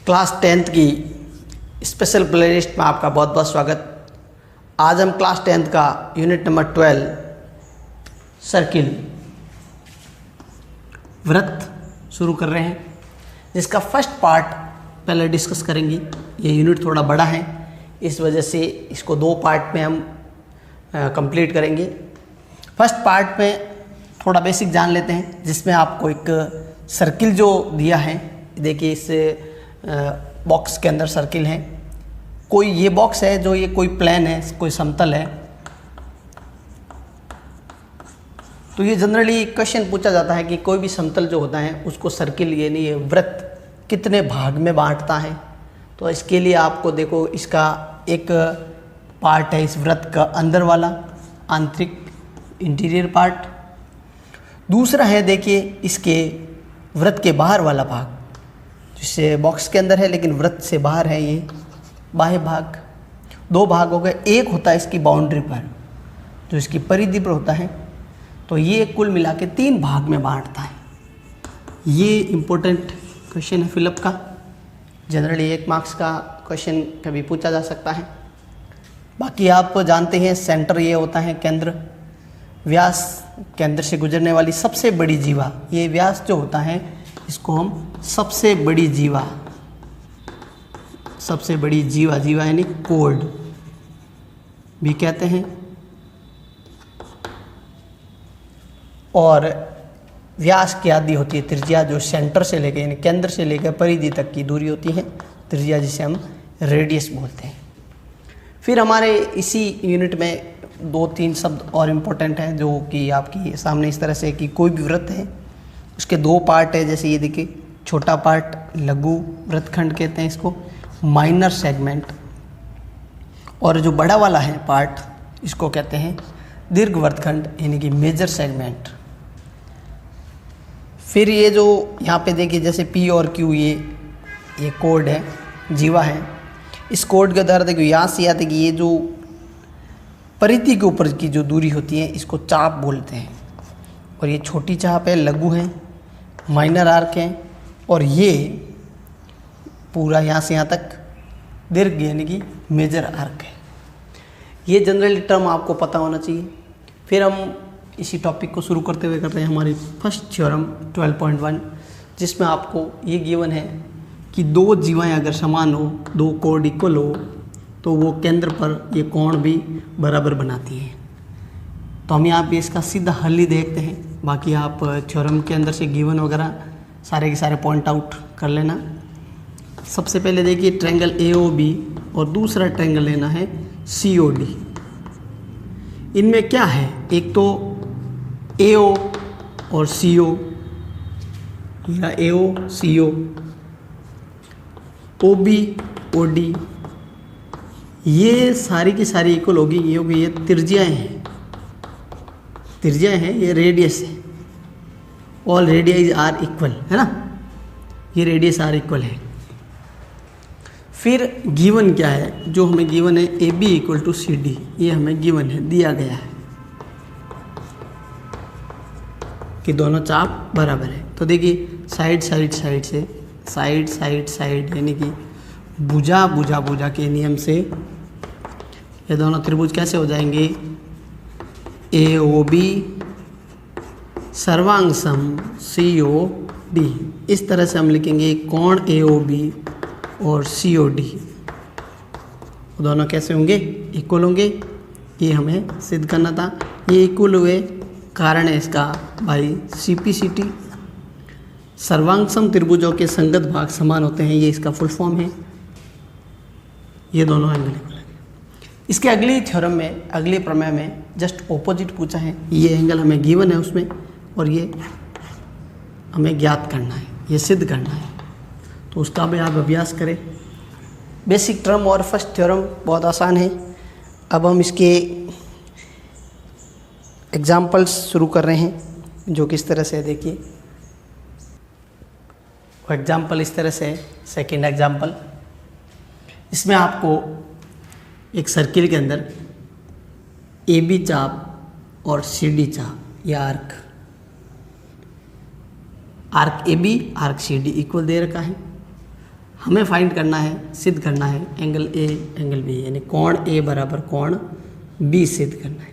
Class 10th की special playlist में आपका बहुत बहुत स्वागत। आज हम क्लास 10th का यूनिट नंबर 12 सर्किल वृत्त शुरू कर रहे हैं, जिसका फर्स्ट पार्ट पहले डिस्कस करेंगे। ये यूनिट थोड़ा बड़ा है, इस वजह से इसको दो पार्ट में हम कंप्लीट करेंगे। फर्स्ट पार्ट में थोड़ा बेसिक जान लेते हैं, जिसमें आपको एक सर्किल जो दिया है, देखिए इस बॉक्स के अंदर सर्किल है। कोई ये बॉक्स है जो ये कोई प्लेन है, कोई समतल है। तो ये जनरली क्वेश्चन पूछा जाता है कि कोई भी समतल जो होता है उसको सर्किल यानी वृत्त कितने भाग में बांटता है। तो इसके लिए आपको देखो, इसका एक पार्ट है इस वृत्त का अंदर वाला आंतरिक इंटीरियर पार्ट। दूसरा है देखिए इसके वृत्त के बाहर वाला भाग, जिससे बॉक्स के अंदर है लेकिन वृत्त से बाहर है, ये बाह्य भाग। दो भाग हो गए। एक होता है इसकी बाउंड्री पर, जो इसकी परिधि पर होता है। तो ये कुल मिला के 3 भाग में बांटता है। ये इम्पोर्टेंट क्वेश्चन है फिलअप का, जनरली 1 मार्क्स का क्वेश्चन कभी पूछा जा सकता है। बाकी आप जानते हैं सेंटर ये होता है केंद्र, व्यास केंद्र से गुजरने वाली सबसे बड़ी जीवा। ये व्यास जो होता है इसको हम सबसे बड़ी जीवा यानी कोड भी कहते हैं। और व्यास की आदि होती है त्रिज्या, जो सेंटर से लेकर यानी केंद्र से लेकर परिधि तक की दूरी होती है त्रिज्या, जिसे हम रेडियस बोलते हैं। फिर हमारे इसी यूनिट में 2-3 शब्द और इम्पोर्टेंट हैं, जो कि आपके सामने इस तरह से कि कोई भी वृत्त है उसके 2 पार्ट है। जैसे ये देखिए, छोटा पार्ट लघु वृत्तखंड कहते हैं इसको, माइनर सेगमेंट। और जो बड़ा वाला है पार्ट, इसको कहते हैं दीर्घ वृत्तखंड यानी कि मेजर सेगमेंट। फिर ये जो यहाँ पे देखिए, जैसे P और Q ये कोड है, जीवा है। इस कोड के द्वारा देखिए यहाँ से याद है कि ये जो परिधि के ऊपर की जो दूरी होती है इसको चाप बोलते हैं। और ये छोटी चाप है, लघु है, माइनर आर्क है। और ये पूरा यहाँ से यहाँ तक दीर्घ यानी कि मेजर आर्क है। ये जनरली टर्म आपको पता होना चाहिए। फिर हम इसी टॉपिक को शुरू करते हुए करते हैं हमारी फर्स्ट थ्योरम 12.1, जिसमें आपको ये गिवन है कि 2 जीवाएँ अगर समान हो, 2 कोड इक्वल हो, तो वो केंद्र पर ये कोण भी बराबर बनाती हैं। तो हम यहाँ पे इसका सीधा हल ही देखते हैं। बाकी आप थ्योरम के अंदर से गिवन वगैरह सारे के सारे पॉइंट आउट कर लेना। सबसे पहले देखिए ट्रायंगल AOB और दूसरा ट्रायंगल लेना है COD। इनमें क्या है, एक तो AO और CO, या AO CO, OB OD, ये सारी की सारी इक्वल होगी। ये त्रिज्याएँ हैं, ये रेडियस है। ऑल रेडियस आर इक्वल है ना, ये रेडियस आर इक्वल है। फिर गिवन क्या है, जो हमें गिवन है AB = CD, ये हमें गिवन है, दिया गया है कि दोनों चाप बराबर है। तो देखिए साइड साइड यानी कि भुजा के नियम से ये दोनों त्रिभुज कैसे हो जाएंगे, AOB सर्वांग-सम COD। इस तरह से हम लिखेंगे कोण AOB और COD दोनों कैसे होंगे, इक्वल होंगे। ये हमें सिद्ध करना था। ये इक्वल हुए, कारण है इसका भाई CPCT, सर्वांग-सम त्रिभुजों के संगत भाग समान होते हैं, ये इसका फुल फॉर्म है। ये दोनों एंगल इक्वल है। इसके अगली थ्योरम में, अगले प्रमेय में जस्ट ऑपोजिट पूछा है। ये एंगल हमें गिवन है उसमें, और ये हमें ज्ञात करना है, ये सिद्ध करना है। तो उसका भी आप अभ्यास करें। बेसिक टर्म और फर्स्ट थ्योरम बहुत आसान है। अब हम इसके एग्जाम्पल्स शुरू कर रहे हैं, जो किस तरह से देखिए। वो एग्जाम्पल इस तरह से है। सेकेंड एग्जाम्पल, इसमें आपको एक सर्किल के अंदर AB चाप और CD चाप या arc AB arc CD equal दे रखा है। हमें फाइंड करना है, सिद्ध करना है एंगल ए एंगल बी, यानी कोण ए बराबर कोण बी सिद्ध करना है।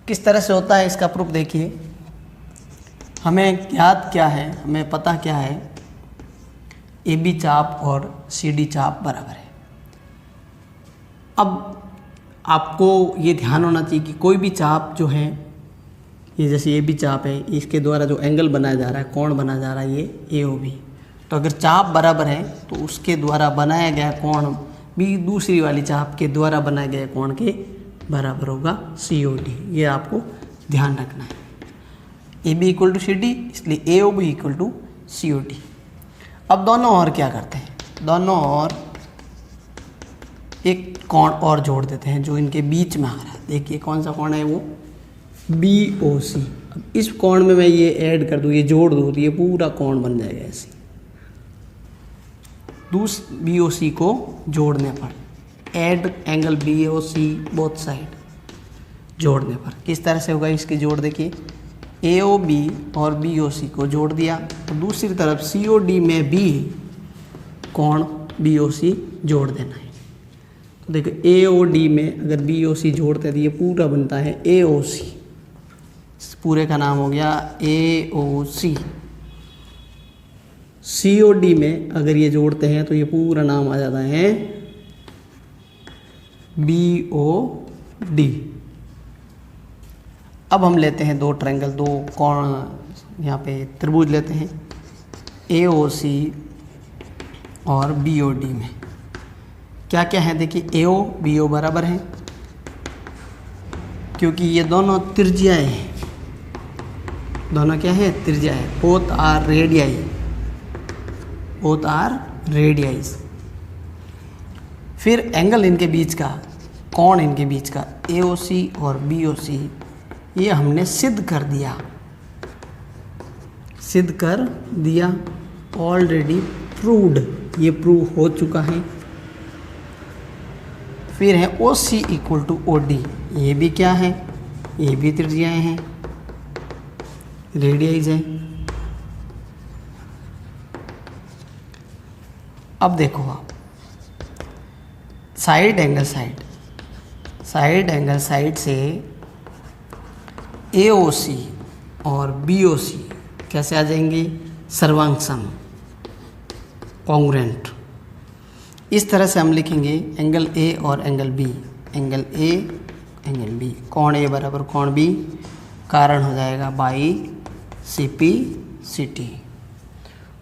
किस तरह से होता है इसका प्रूफ देखिए। हमें ज्ञात क्या है, हमें पता क्या है, ए बी चाप और सी डी चाप बराबर है। अब आपको ये ध्यान होना चाहिए कि कोई भी चाप जो है, ये जैसे ए बी चाप है, इसके द्वारा जो एंगल बनाया जा रहा है, कोण बनाया जा रहा है, ये ए ओ बी। तो अगर चाप बराबर है तो उसके द्वारा बनाया गया कोण भी दूसरी वाली चाप के द्वारा बनाए गए कोण के बराबर होगा सी ओ डी। ये आपको ध्यान रखना है। A B equal to C D, इसलिए A O B equal to C O D. अब दोनों और क्या करते हैं, दोनों और एक कोण और जोड़ देते हैं जो इनके बीच में आ रहा है। देखिए कौन सा कोण है वो, बी ओ सी। अब इस कोण में मैं ये ऐड कर दूँ, ये जोड़ दूँ, तो ये पूरा कोण बन जाएगा ऐसे। बी ओ सी को जोड़ने पर, add angle B O C both side, जोड़ने पर किस तरह से होगा इसकी जोड़ देखिए। ए ओ बी और बी ओ सी को जोड़ दिया, तो दूसरी तरफ सी ओ डी में भी कोण बी ओ सी जोड़ देना है। तो देखो ए ओ डी में अगर बी ओ सी जोड़ते हैं तो ये पूरा बनता है ए ओ सी। पूरे का नाम हो गया ए ओ सी। सी ओ डी में अगर ये जोड़ते हैं तो ये पूरा नाम आ जाता है बी ओ डी। अब हम लेते हैं दो ट्रायंगल, दो कोण, यहाँ पे त्रिभुज लेते हैं ए ओ सी और बी ओ डी में क्या क्या है देखिए। ए ओ बी ओ बराबर है क्योंकि ये दोनों त्रिज्याएं हैं। दोनों क्या है, त्रिज्या है। Both are radii, both are radiis. फिर एंगल इनके बीच का, कोण इनके बीच का ए ओ सी और बी ओ सी, ये हमने सिद्ध कर दिया, सिद्ध कर दिया, ऑलरेडी प्रूव्ड, ये प्रूव हो चुका है। फिर है ओ सी इक्वल टू ओ डी, ये भी क्या है, ये भी त्रिज्याएं हैं, रेडियाइज है। अब देखो आप side angle side, side angle side से ए ओ सी और बी ओ सी कैसे आ जाएंगे, सर्वांग सम, कॉन्ग्रुएंट। इस तरह से हम लिखेंगे एंगल ए और angle B, angle A angle B, कोण ए बराबर कोण बी, कारण हो जाएगा by C P C T.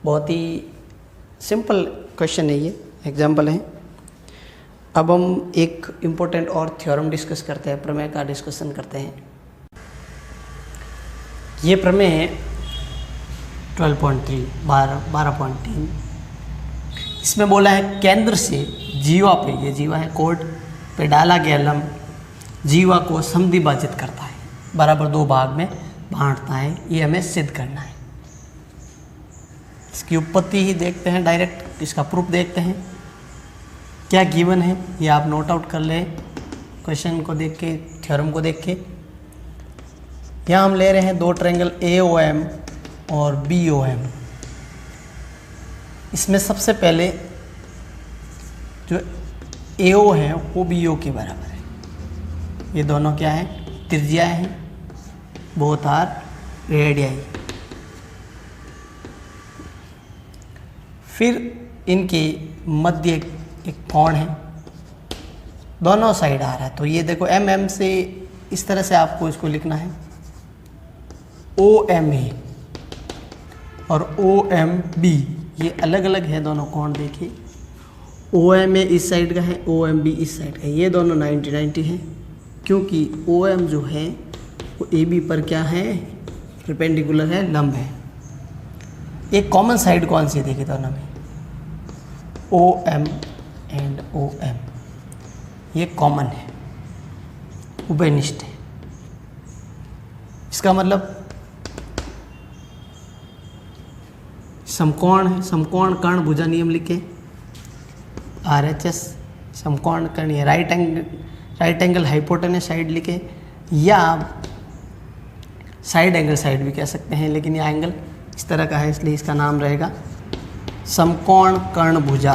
बहुत ही सिंपल क्वेश्चन है, ये एग्जाम्पल है। अब हम एक इम्पोर्टेंट और थ्योरम डिस्कस करते हैं, प्रमेय का डिस्कशन करते हैं। ये प्रमेय है 12.3 12.3। इसमें बोला है केंद्र से जीवा पे, ये जीवा है, कोड पे डाला गया लंब जीवा को समद्विभाजित करता है, बराबर दो भाग में बांटता है। ये हमें सिद्ध करना है। इसकी उत्पत्ति ही देखते हैं, डायरेक्ट इसका प्रूफ देखते हैं। क्या गिवन है ये आप नोट आउट कर लें क्वेश्चन को देख के, थ्योरम को देख के। यहाँ हम ले रहे हैं दो ट्रायंगल ए ओ एम और बी ओ एम। इसमें सबसे पहले जो ए ओ है वो बी ओ के बराबर है। ये दोनों क्या है, त्रिज्याएं हैं, बोथ आर रेडियाई। फिर इनके मध्य एक कोण है, दोनों साइड आ रहा है। तो ये देखो एम एम से इस तरह से आपको इसको लिखना है, ओ एम ए और ओ एम बी, ये अलग अलग है दोनों कोण। देखिए ओ एम ए इस साइड का है, ओ एम बी इस साइड का है। ये दोनों 90-90 हैं क्योंकि ओ एम जो है वो ए बी पर क्या है, परपेंडिकुलर है, लंब है। एक कॉमन साइड कौन सी है देखिए दोनों में, O M and O M, ये कॉमन है, उभयनिष्ठ है। इसका मतलब समकोण है, समकोण कर्ण भुजा नियम लिखे, RHS समकोण कर्ण, ये राइट एंगल हाइपोटेनस साइड लिखे, या साइड एंगल साइड भी कह सकते हैं, लेकिन यह एंगल इस तरह का है इसलिए इसका नाम रहेगा समकोण कर्ण भुजा,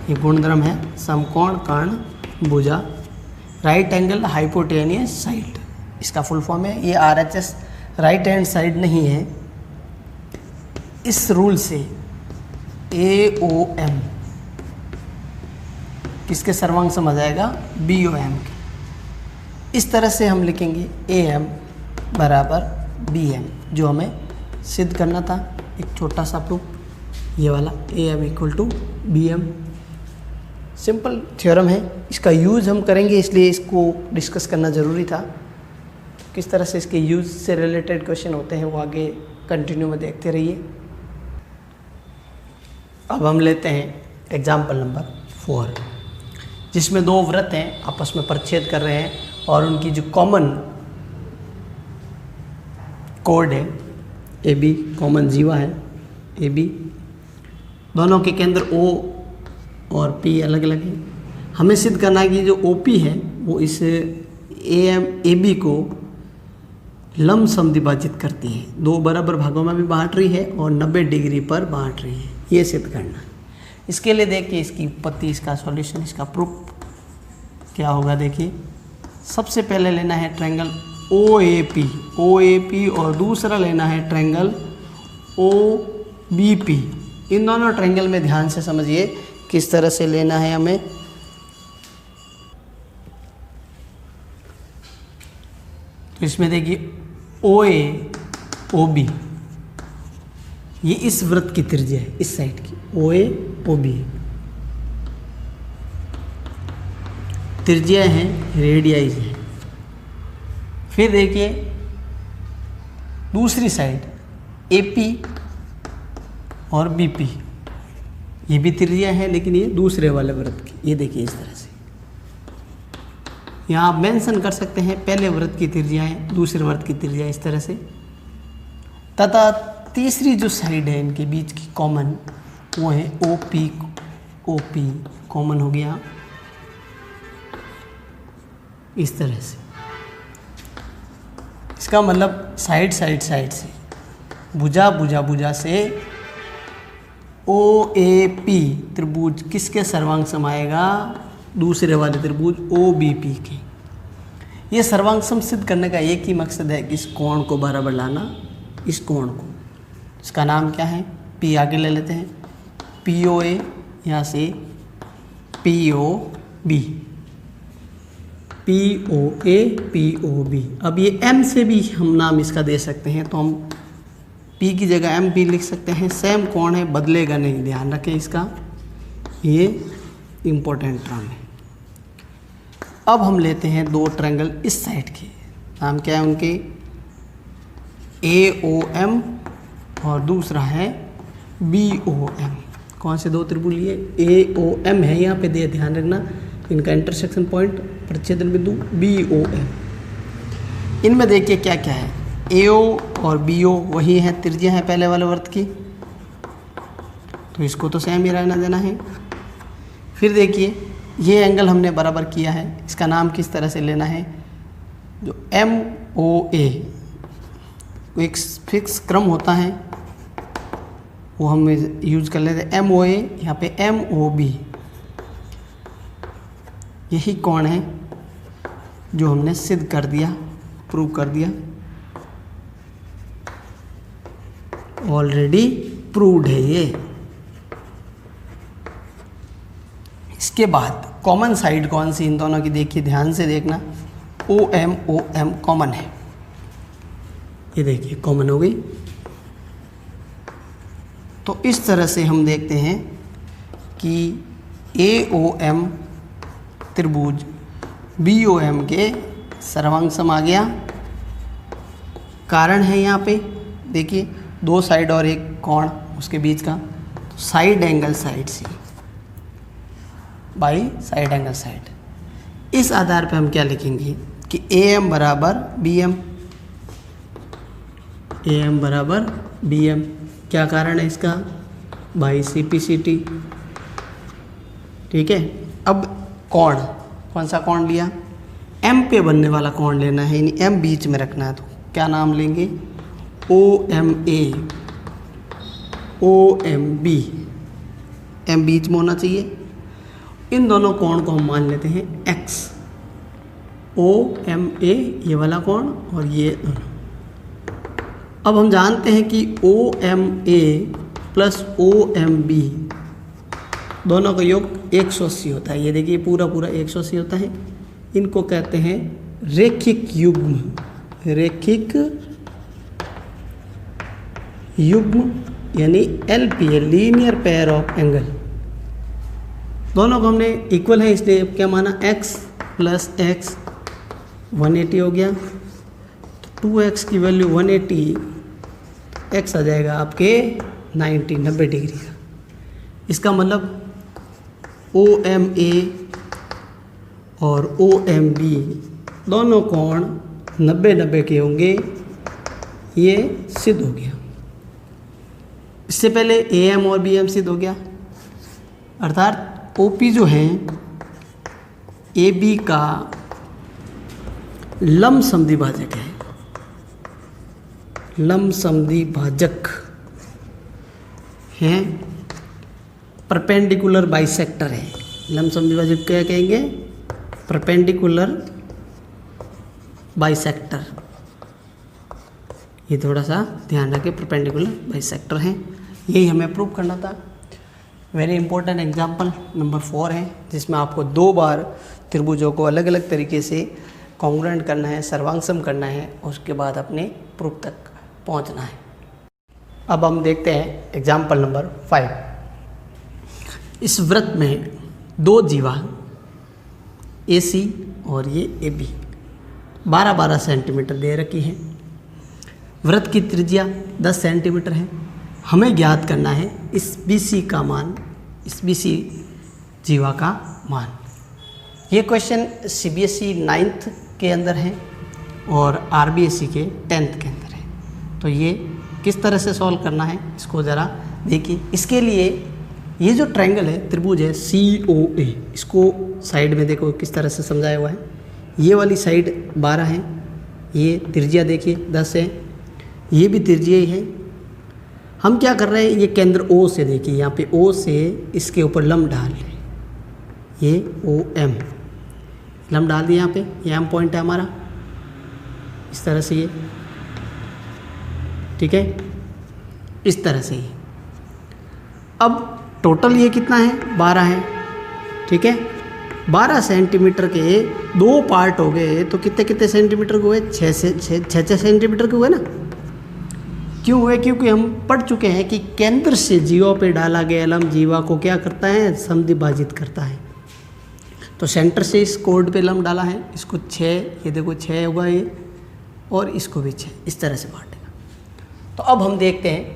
ये गुणधर्म है समकोण कर्ण भुजा, राइट एंगल हाइपोटेनियस साइड, इसका फुल फॉर्म है। ये RHS राइट हैंड साइड नहीं है। इस रूल से AOM किसके सर्वांग सम आ जाएगा? BOM के। इस तरह से हम लिखेंगे AM बराबर BM, जो हमें सिद्ध करना था। एक छोटा सा प्रूफ ये वाला, AM equal to BM, simple theorem है। इसका यूज़ हम करेंगे, इसलिए इसको डिस्कस करना ज़रूरी था। किस तरह से इसके यूज़ से रिलेटेड क्वेश्चन होते हैं वो आगे कंटिन्यू में देखते रहिए। अब हम लेते हैं एग्जाम्पल नंबर 4, जिसमें दो वृत्त हैं आपस में परिच्छेद कर रहे हैं और उनकी जो कॉमन कोड है AB, कॉमन जीवा है AB, दोनों के केंद्र O और P अलग अलग है। हमें सिद्ध करना है कि जो OP है वो इस AB को लंब समद्विभाजित करती है, दो बराबर भागों में भी बांट रही है और 90 डिग्री पर बांट रही है, ये सिद्ध करना है। इसके लिए देखिए इसकी उत्पत्ति, इसका सॉल्यूशन, इसका प्रूफ क्या होगा। देखिए सबसे पहले लेना है ट्रायंगल OAP और दूसरा लेना है ट्रायंगल OBP। इन दोनों ट्रायंगल में ध्यान से समझिए किस तरह से लेना है हमें। तो इसमें देखिए OA-OB, ये इस वृत्त की त्रिज्या है, इस साइड की OA-OB त्रिज्या है, रेडियाइज है। फिर देखिए दूसरी साइड AP और BP, ये भी त्रिज्या है लेकिन ये दूसरे वाले वृत्त की। ये देखिए इस तरह से यहाँ आप मेंशन कर सकते हैं पहले वृत्त की त्रिज्या है, दूसरे वृत्त की त्रिज्या इस तरह से, तथा तीसरी जो साइड है इनके बीच की कॉमन वो है OP कॉमन हो गया इस तरह से। इसका मतलब साइड से भुजा से OAP त्रिभुज किसके सर्वांग सम आएगा? दूसरे वाले त्रिभुज OBP के। ये सर्वांग सम सिद्ध करने का एक ही मकसद है कि इस कोण को बराबर लाना, इस कोण को। इसका नाम क्या है? P आगे ले लेते हैं, POA यहाँ से POB, POB। अब ये M से भी हम नाम इसका दे सकते हैं, तो हम P की जगह MP लिख सकते हैं। सेम कोण है, बदलेगा नहीं, ध्यान रखें इसका, ये इम्पोर्टेंट टर्म है। अब हम लेते हैं दो ट्रायंगल इस साइड के, नाम क्या है उनके? AOM और दूसरा है BOM। कौन से दो त्रिभुज लिए? AOM है यहाँ पे, दे ध्यान रखना, इनका इंटरसेक्शन पॉइंट प्रतिच्छेदन बिंदु BOM। इनमें देखिए क्या क्या है, AO और BO वही है, त्रिज्या है पहले वाले वृत्त की, तो इसको तो सेम ही रहना देना है। फिर देखिए ये एंगल हमने बराबर किया है, इसका नाम किस तरह से लेना है? जो MOA एक फिक्स क्रम होता है वो हम यूज कर लेते हैं। MOA यहाँ पे MOB, यही कोण है जो हमने सिद्ध कर दिया, प्रूव कर दिया, ऑलरेडी प्रूव्ड है ये। इसके बाद कॉमन साइड कौन सी इन दोनों की? देखिए ध्यान से देखना, OM कॉमन है, ये देखिए कॉमन हो गई। तो इस तरह से हम देखते हैं कि AOM त्रिभुज BOM के सर्वांग सम आ गया। कारण है यहाँ पे देखिए दो साइड और एक कोण उसके बीच का, तो साइड एंगल साइड से बाई साइड एंगल साइड। इस आधार पे हम क्या लिखेंगे कि AM बराबर BM, AM बराबर BM। क्या कारण है इसका? By CPCT। ठीक है, अब कोण, कौन सा कोण लिया? M पे बनने वाला कोण लेना है, यानी M बीच में रखना है, तो क्या नाम लेंगे? OMA। OMB, M बीच में होना चाहिए। इन दोनों कोण को हम मान लेते हैं x, OMA ये वाला कोण और ये दोनों। अब हम जानते हैं कि OMA प्लस OMB दोनों का योग 180 होता है। ये देखिए पूरा पूरा 180 होता है। इनको कहते हैं रेखिक युग्म, रेखिक युग्म यानी LPA, linear pair of angle. दोनों को हमने इक्वल है इसलिए क्या माना, x प्लस x 180 हो गया। तो 2x की वैल्यू 180, x आ जाएगा आपके 90 डिग्री का। इसका मतलब OMA और OMB दोनों कोण 90 के होंगे, ये सिद्ध हो गया। इससे पहले AM और BM सिद्ध हो गया, अर्थात OP जो है AB का लंब समद्विभाजक है, लंब समद्विभाजक है, परपेंडिकुलर बाइसेक्टर है। लंब समद्विभाजक क्या कहेंगे, परपेंडिकुलर बाइसेक्टर। ये थोड़ा सा ध्यान रखें, परपेंडिकुलर बाइसेक्टर हैं। यही हमें प्रूव करना था। वेरी इंपॉर्टेंट एग्जाम्पल नंबर 4 है, जिसमें आपको 2 बार त्रिभुजों को अलग अलग तरीके से कॉन्ग्रुएंट करना है, सर्वांगसम करना है, उसके बाद अपने प्रूफ तक पहुंचना है। अब हम देखते हैं एग्जाम्पल नंबर 5। इस वृत्त में 2 जीवा AC और ये AB 12-12 सेंटीमीटर दे रखी है। वृत्त की त्रिज्या 10 सेंटीमीटर है। हमें ज्ञात करना है इस BC का मान, इस BC जीवा का मान। ये क्वेश्चन CBSE 9th के अंदर है और RBSE के 10th के अंदर है। तो ये किस तरह से सॉल्व करना है इसको ज़रा देखिए। इसके लिए ये जो ट्रायंगल है, त्रिभुज है COA, इसको साइड में देखो किस तरह से समझाया हुआ है। ये वाली साइड 12 है, ये त्रिज्या देखिए 10 है, ये भी त्रिज्या ही है। हम क्या कर रहे हैं, ये केंद्र O से देखिए, यहाँ पे O से इसके ऊपर लंब डाल रहे हैं, ये OM लंब डाल दिया यहाँ पे, ये M पॉइंट है हमारा, इस तरह से ये, ठीक है, इस तरह से ये। अब टोटल ये कितना है, 12 है, ठीक है। 12 सेंटीमीटर के 2 पार्ट हो गए तो कितने कितने सेंटीमीटर के हुए, 6 सेंटीमीटर के हुए ना। क्यों हुए, क्योंकि हम पढ़ चुके हैं कि केंद्र से जीवा पे डाला गया लंब जीवा को क्या करता है, समद्विभाजित करता है। तो सेंटर से इस कोड पे लंब डाला है, इसको 6, ये देखो 6 होगा ये, और इसको भी 6, इस तरह से बांटेगा। तो अब हम देखते हैं,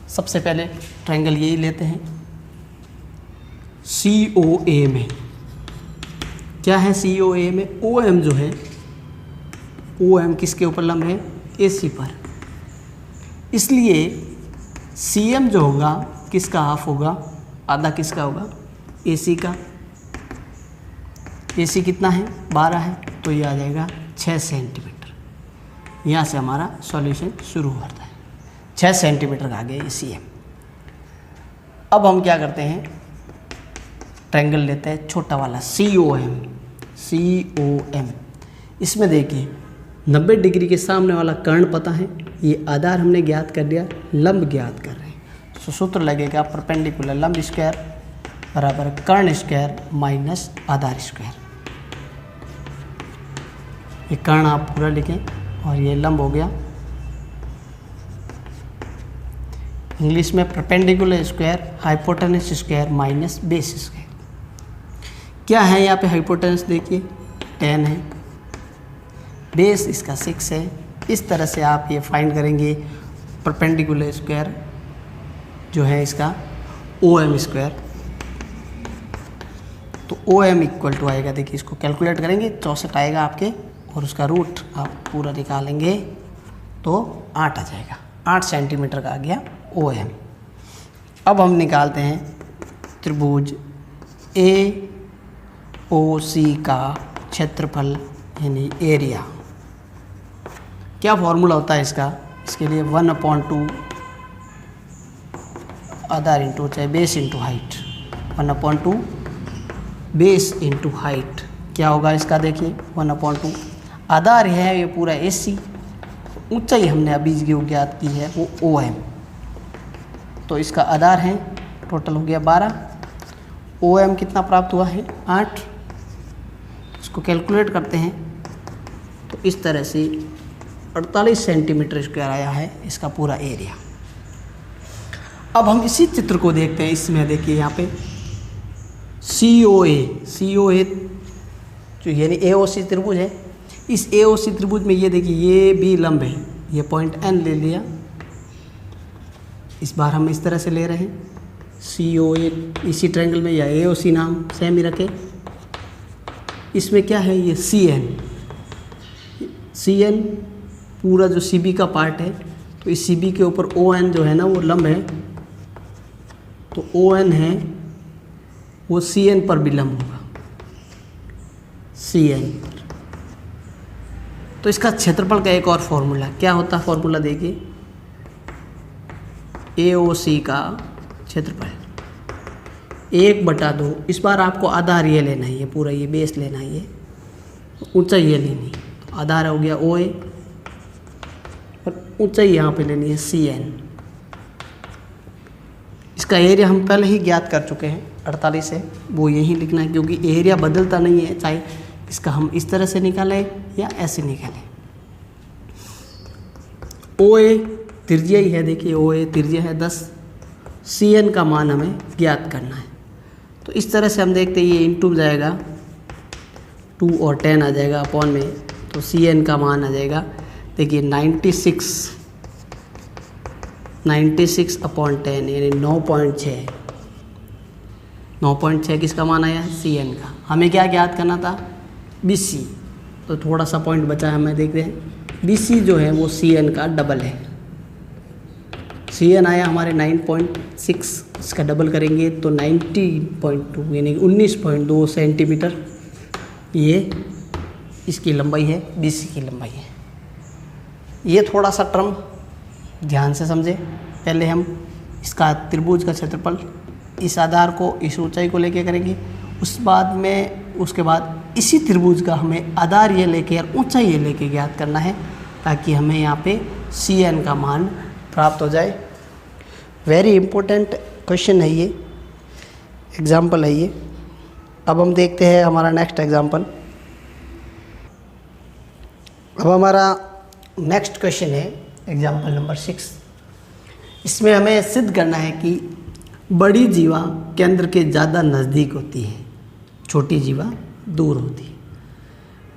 सबसे पहले ट्रायंगल यही लेते हैं COA में। क्या है COA में, OM जो है, OM किसके ऊपर लंब है, AC पर। इसलिए CM जो होगा किसका हाफ होगा, आधा किसका होगा, AC का। AC कितना है, 12 है, तो ये आ जाएगा 6 सेंटीमीटर। यहाँ से हमारा सॉल्यूशन शुरू होता है। 6 सेंटीमीटर का आ गया CM। अब हम क्या करते हैं, ट्रायंगल लेते हैं छोटा वाला COM। इसमें देखिए 90 डिग्री के सामने वाला कर्ण पता है, ये आधार हमने ज्ञात कर दिया, लंब ज्ञात कर रहे हैं। तो सूत्र लगेगा परपेंडिकुलर लंब स्क्वायर बराबर कर्ण स्क्वायर माइनस आधार स्क्वायर। ये कर्ण आप पूरा लिखें और ये लंब हो गया। इंग्लिश में perpendicular square hypotenuse square minus base square. क्या है यहाँ पे, हाइपोटेनस देखिए 10 है, बेस इसका 6 है। इस तरह से आप ये फाइंड करेंगे परपेंडिकुलर स्क्वायर जो है इसका OM स्क्वायर। तो OM इक्वल टू आएगा, देखिए इसको कैलकुलेट करेंगे 64 आएगा आपके, और उसका रूट आप पूरा निकालेंगे तो 8 आ जाएगा। 8 सेंटीमीटर का आ गया OM। अब हम निकालते हैं त्रिभुज AOC का क्षेत्रफल यानी एरिया। क्या फॉर्मूला होता है इसका, इसके लिए 1/2 आधार इंटू ऊंचाई, base into height, 1/2 base into height क्या होगा इसका, देखिए 1/2। आधार है ये पूरा AC, ऊंचाई हमने अभी जो ज्ञात की है वो OM, तो इसका आधार है टोटल हो गया 12, OM कितना प्राप्त हुआ है 8। इसको कैलकुलेट करते हैं तो इस तरह से 48 सेंटीमीटर स्क्वायर आया है इसका पूरा एरिया। अब हम इसी चित्र को देखते हैं, इसमें देखिए यहाँ पे COA जो यानी AOC त्रिभुज है, इस AOC त्रिभुज में ये देखिए ये भी लंब है, ये पॉइंट N ले लिया, इस बार हम इस तरह से ले रहे हैं COA, इसी ट्रायंगल में या AOC नाम सेम ही रखें। इसमें क्या है ये CN पूरा जो CB का पार्ट है, तो इस CB के ऊपर ON जो है ना वो लंब है, तो ON है वो CN पर भी लंब होगा, CN पर। तो इसका क्षेत्रफल का एक और फॉर्मूला क्या होता है, फॉर्मूला देखिए AOC का क्षेत्रफल 1/2, इस बार आपको आधार ये लेना है, ये पूरा ये बेस लेना है, ये ऊंचाई ये लेनी है, तो आधार हो गया OA और ऊंचाई यहाँ पे लेनी है CN। इसका एरिया हम पहले ही ज्ञात कर चुके हैं 48 है, वो यही लिखना है क्योंकि एरिया बदलता नहीं है, चाहे इसका हम इस तरह से निकालें या ऐसे निकालें। OA त्रिज्या ही है, देखिए OA त्रिज्या है 10, CN का मान हमें ज्ञात करना है। तो इस तरह से हम देखते हैं ये इंटू जाएगा 2 और 10 आ जाएगा अपॉन में, तो CN का मान आ जाएगा देखिए 96 अपॉन 10 यानी 9.6। 9.6 किसका मान आया CN का। हमें क्या ज्ञात करना था BC, तो थोड़ा सा पॉइंट बचा है, हमें देखते हैं BC जो है वो CN का डबल है। CN आया हमारे 9.6, इसका डबल करेंगे तो 19.2 यानी 19.2 सेंटीमीटर ये इसकी लंबाई है, BC की लंबाई है। ये थोड़ा सा टर्म ध्यान से समझे, पहले हम इसका त्रिभुज का क्षेत्रफल इस आधार को इस ऊंचाई को लेके करेंगे, उसके बाद इसी त्रिभुज का हमें आधार ये लेके और ऊंचाई ये लेके ज्ञात करना है, ताकि हमें यहाँ पे CN का मान प्राप्त हो जाए। वेरी इंपॉर्टेंट क्वेश्चन है ये, एग्जाम्पल है ये। अब हम देखते हैं हमारा नेक्स्ट एग्जाम्पल। अब हमारा नेक्स्ट क्वेश्चन है एग्जाम्पल नंबर 6। इसमें हमें सिद्ध करना है कि बड़ी जीवा केंद्र के ज़्यादा नज़दीक होती है, छोटी जीवा दूर होती है।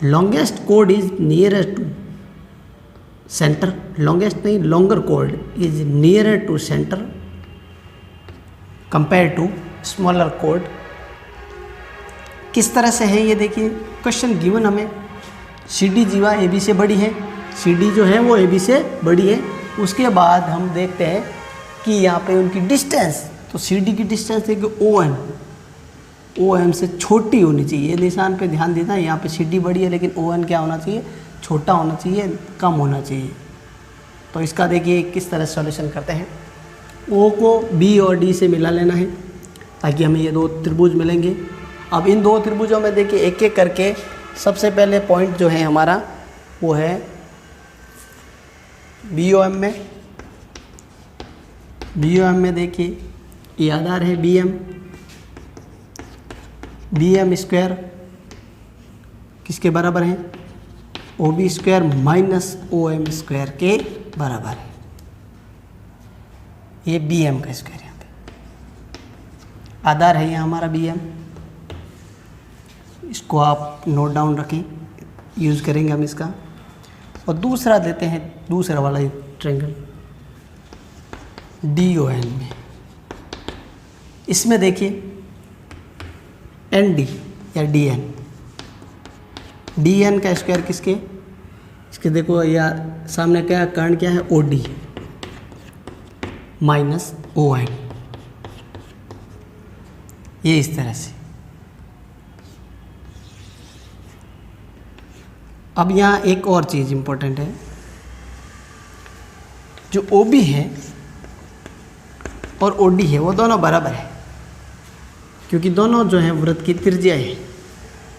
Longest code is nearer to center, longest नहीं longer code is nearer to center compare to smaller code. किस तरह से है ये देखिए, क्वेश्चन गिवन हमें CD जीवा AB से बड़ी है, CD जो है वो AB से बड़ी है। उसके बाद हम देखते हैं कि यहाँ पे उनकी डिस्टेंस, तो CD की डिस्टेंस देखिए OM से छोटी होनी चाहिए। निशान पे ध्यान देना, यहाँ पे CD बड़ी है लेकिन ON क्या होना चाहिए, छोटा होना चाहिए, कम होना चाहिए। तो इसका देखिए किस तरह सॉल्यूशन करते हैं। O को B और D से मिला लेना है ताकि हमें ये दो त्रिभुज मिलेंगे। अब इन दो त्रिभुजों में देखिए एक एक करके सबसे पहले पॉइंट जो है हमारा वो है BOM में देखिए ये आधार है BM स्क्वायर किसके बराबर है, OB square minus OM square के बराबर है। ये BM का स्क्वायर यहाँ पे आधार है, यहाँ हमारा BM, इसको आप नोट डाउन रखें, यूज़ करेंगे हम इसका। और दूसरा देते हैं दूसरा वाला ट्रायंगल DON में। इसमें देखिए ND या DN का स्क्वायर किसके, इसके देखो यार सामने क्या कर्ण क्या है OD माइनस ON, ये इस तरह से। अब यहाँ एक और चीज़ इम्पोर्टेंट है, जो OB है और ओ डी है वो दोनों बराबर है, क्योंकि दोनों जो हैं वृत्त की त्रिज्या है।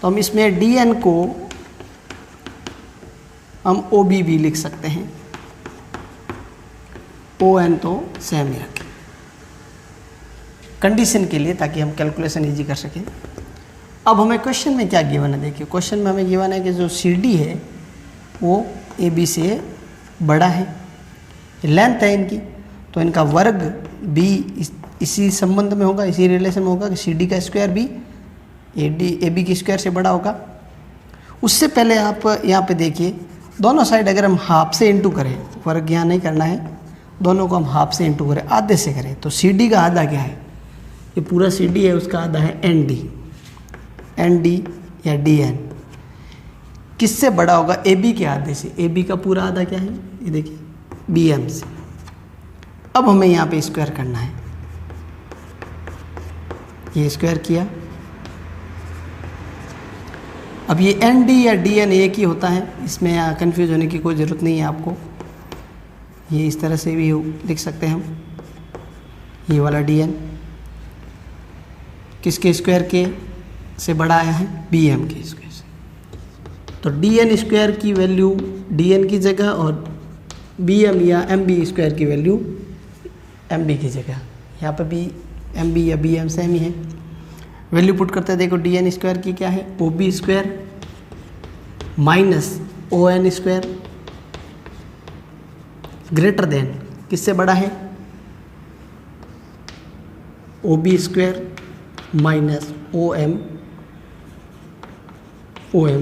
तो हम इसमें डी एन को हम ओ बी भी लिख सकते हैं, ओ एन तो सेम ही रखें कंडीशन के लिए, ताकि हम कैलकुलेशन इजी कर सकें। अब हमें क्वेश्चन में क्या गिवन है, देखिए क्वेश्चन में हमें गिवन है कि जो सी डी है वो ए बी से बड़ा है, लेंथ है इनकी, तो इनका वर्ग भी इसी संबंध में होगा, इसी रिलेशन में होगा कि सी डी का स्क्वायर भी ए बी के स्क्वायर से बड़ा होगा। उससे पहले आप यहाँ पे देखिए, दोनों साइड अगर हम हाफ से इंटू करें, वर्ग यहाँ नहीं करना है, दोनों को हम हाफ से इंटू करें, आधे से करें, तो सी डी का आधा क्या है, ये पूरा सी डी है, उसका आधा है एन डी या डी एन। किससे बड़ा होगा, ए बी के आधे से। ए बी का पूरा आधा क्या है, ये देखिए बी एम से। अब हमें यहाँ पे स्क्वायर करना है, ये स्क्वायर किया। अब ये एन डी या डी एन एक ही होता है, इसमें कंफ्यूज होने की कोई ज़रूरत नहीं है आपको। ये इस तरह से भी लिख सकते हैं हम, ये वाला डी एन किसके स्क्वायर के से बड़ा आया है, बी एम के स्क्वायर से। तो डी एन स्क्वायर की वैल्यू डी एन की जगह और बी एम या एम बी स्क्वायर की वैल्यू एम बी की जगह, यहाँ पर भी एम बी या बी एम सेम ही है। वैल्यू पुट करते हैं, देखो डी एन स्क्वायर की क्या है, O B square minus O N square greater than किससे बड़ा है, O B square minus O M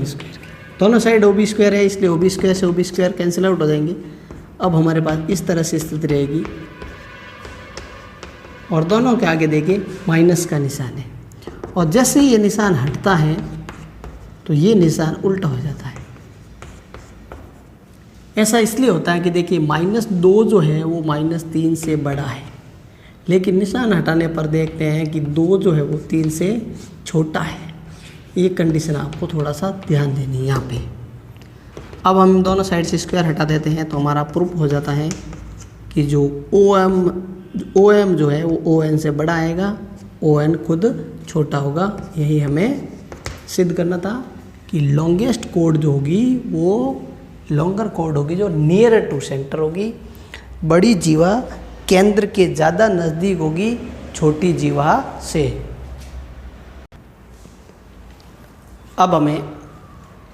square. दोनों साइड ओ बी स्क्वायर है, इसलिए ओ बी स्क्वायर से O B square cancel out हो जाएंगे। अब हमारे पास इस तरह से स्थिति रहेगी, और दोनों के आगे देखिए माइनस का निशान है, और जैसे ही ये निशान हटता है तो ये निशान उल्टा हो जाता है। ऐसा इसलिए होता है कि देखिए -2 जो है वो -3 से बड़ा है, लेकिन निशान हटाने पर देखते हैं कि 2 जो है वो 3 से छोटा है। ये कंडीशन आपको थोड़ा सा ध्यान देनी है यहाँ पे। अब हम दोनों साइड से स्क्वायर हटा देते हैं, तो हमारा प्रूफ हो जाता है कि जो ओ एम जो है वो ओ एन से बड़ा आएगा, ओ एन खुद छोटा होगा। यही हमें सिद्ध करना था कि लॉन्गेस्ट कोड जो होगी वो लॉन्गर कोड होगी जो नियर टू सेंटर होगी, बड़ी जीवा केंद्र के ज़्यादा नज़दीक होगी छोटी जीवा से। अब हमें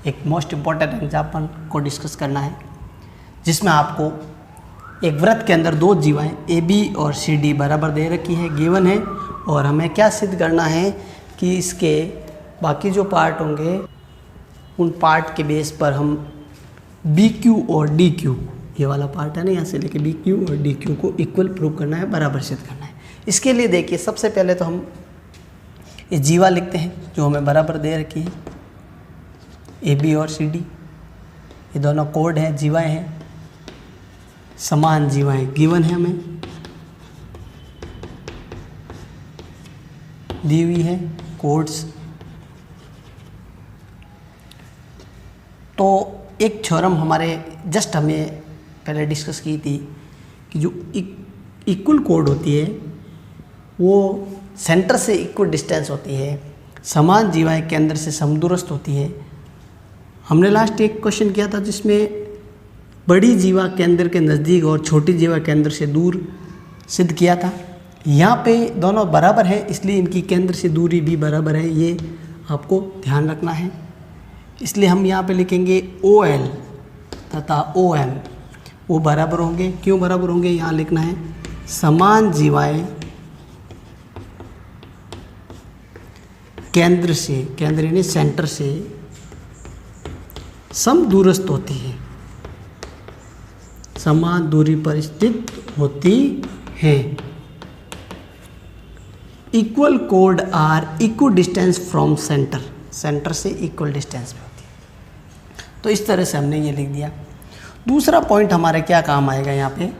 एक मोस्ट इम्पॉर्टेंट एग्जाम्पल को डिस्कस करना है, जिसमें आपको एक वृत्त के अंदर 2 जीवाएं ए बी और सी डी बराबर दे रखी है, गिवन है, और हमें क्या सिद्ध करना है कि इसके बाकी जो पार्ट होंगे उन पार्ट के बेस पर हम बी क्यू और डी क्यू, ये वाला पार्ट है ना, यहाँ से लेके बी क्यू और डी क्यू को इक्वल प्रूव करना है, बराबर सिद्ध करना है। इसके लिए देखिए सबसे पहले तो हम ये जीवा लिखते हैं जो हमें बराबर दे रखी है, ए बी और सी डी, ये दोनों कोड हैं, जीवाएँ हैं, समान जीवाएँ गिवन है, हमें दी हुई है कोड्स। तो एक थ्योरम हमारे जस्ट हमें पहले डिस्कस की थी कि जो इक्वल कोड होती है वो सेंटर से इक्वल डिस्टेंस होती है, समान जीवाएं केंद्र से समदूरस्थ होती है। हमने लास्ट एक क्वेश्चन किया था जिसमें बड़ी जीवा केंद्र के नज़दीक और छोटी जीवा केंद्र से दूर सिद्ध किया था। यहाँ पे दोनों बराबर है, इसलिए इनकी केंद्र से दूरी भी बराबर है, ये आपको ध्यान रखना है। इसलिए हम यहाँ पे लिखेंगे ओ एल तथा ओ एम वो बराबर होंगे। क्यों बराबर होंगे, यहाँ लिखना है समान जीवाएं केंद्र से, केंद्र यानी सेंटर से समदूरस्थ होती है, समान दूरी पर स्थित होती हैं। इक्वल कोड are equal distance from centre, centre से इक्वल डिस्टेंस पे होती है। तो इस तरह से हमने ये लिख दिया। दूसरा पॉइंट हमारे क्या काम आएगा यहाँ पे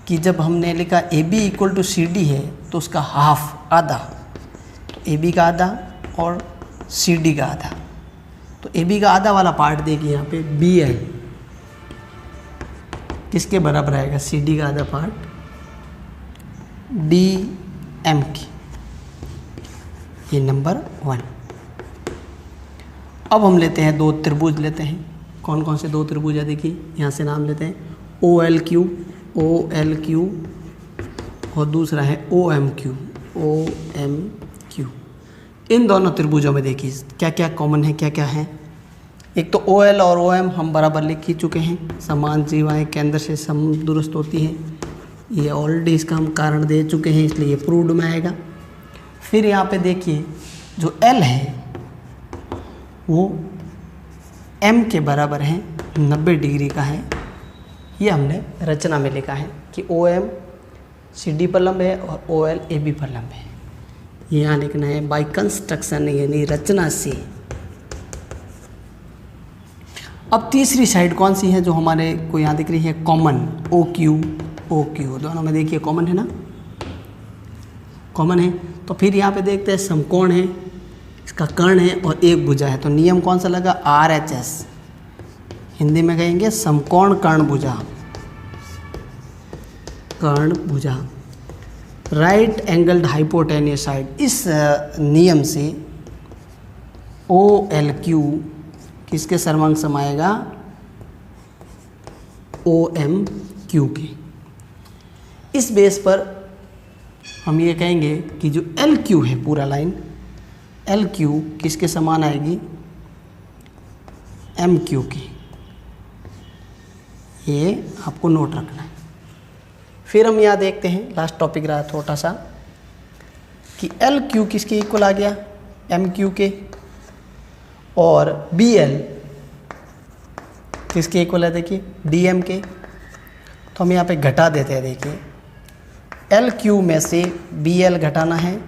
कि जब हमने लिखा A B equal to C D है तो उसका हाफ आधा, तो ए बी का आधा और सी डी का आधा। तो ए बी का आधा वाला पार्ट देखिए यहाँ पे बी एन किसके बराबर आएगा, सी डी का आधा पार्ट डी एम की, ये नंबर 1। अब हम लेते हैं 2 त्रिभुज लेते हैं। कौन कौन से 2 त्रिभुज है देखिए, यहाँ से नाम लेते हैं ओ एल क्यू और दूसरा है ओ एम क्यू। इन दोनों त्रिभुजों में देखिए क्या क्या कॉमन है, क्या क्या है। एक तो ओ एल और ओ एम हम बराबर लिख ही चुके हैं, समान जीवाएँ केंद्र से समदुरुस्त होती हैं। ये ऑलरेडी इसका हम कारण दे चुके हैं, इसलिए ये प्रूव्ड में आएगा। फिर यहाँ पे देखिए जो एल है वो एम के बराबर है, 90 डिग्री का है। ये हमने रचना में लिखा है कि ओ एम सी डी पर लंब है और ओ एल ए बी पर लंब है। ये यहाँ लिखना है बाय कंस्ट्रक्शन, यानी रचना से। अब तीसरी साइड कौन सी है जो हमारे को यहाँ दिख रही है, कॉमन ओ क्यू दोनों में देखिए कॉमन है ना, कॉमन है। तो फिर यहाँ पे देखते हैं समकोण है, इसका कर्ण है और एक भुजा है। तो नियम कौन सा लगा, RHS, हिंदी में कहेंगे समकोण कर्ण भुजा, राइट एंगल्ड हाइपोटेन्यूस साइड। इस नियम से OLQ किसके सर्वांग समाएगा, OMQ के। इस बेस पर हम ये कहेंगे कि जो LQ है पूरा लाइन, LQ किसके समान आएगी, MQ की। ये आपको नोट रखना है। फिर हम यहाँ देखते हैं, लास्ट टॉपिक रहा छोटा सा, कि LQ किसके इक्वल आ गया, MQ के, और BL किसके इक्वल है देखिए, DM के। तो हम यहाँ पे घटा देते हैं, देखिए LQ में से BL घटाना है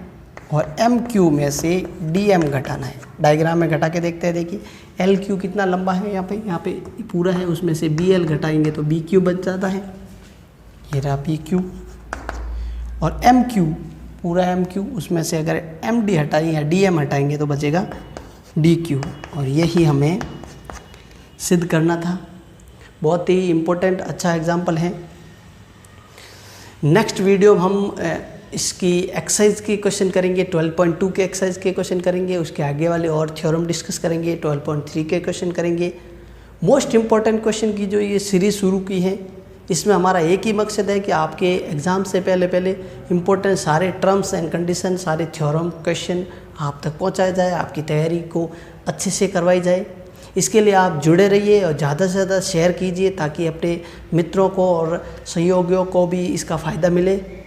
और MQ में से DM घटाना है। डायग्राम में घटा के देखते हैं, देखिए LQ कितना लंबा है, यहाँ पे पूरा है, उसमें से BL घटाएंगे तो BQ बच जाता है, ये रहा PQ। और MQ पूरा MQ, उसमें से अगर MD हटाएंगे या DM हटाएंगे तो बचेगा DQ। और यही हमें सिद्ध करना था। बहुत ही इम्पोर्टेंट अच्छा एग्जाम्पल है। नेक्स्ट वीडियो हम इसकी एक्सरसाइज के क्वेश्चन करेंगे, 12.2 के एक्सरसाइज के क्वेश्चन करेंगे, उसके आगे वाले और थ्योरम डिस्कस करेंगे, 12.3 के क्वेश्चन करेंगे। मोस्ट इम्पॉर्टेंट क्वेश्चन की जो ये सीरीज़ शुरू की है, इसमें हमारा एक ही मकसद है कि आपके एग्ज़ाम से पहले इम्पोर्टेंट सारे टर्म्स एंड कंडीशन, सारे थ्योरम क्वेश्चन आप तक पहुँचाया जाए, आपकी तैयारी को अच्छे से करवाई जाए। इसके लिए आप जुड़े रहिए और ज़्यादा से ज़्यादा शेयर कीजिए ताकि अपने मित्रों को और सहयोगियों को भी इसका फ़ायदा मिले।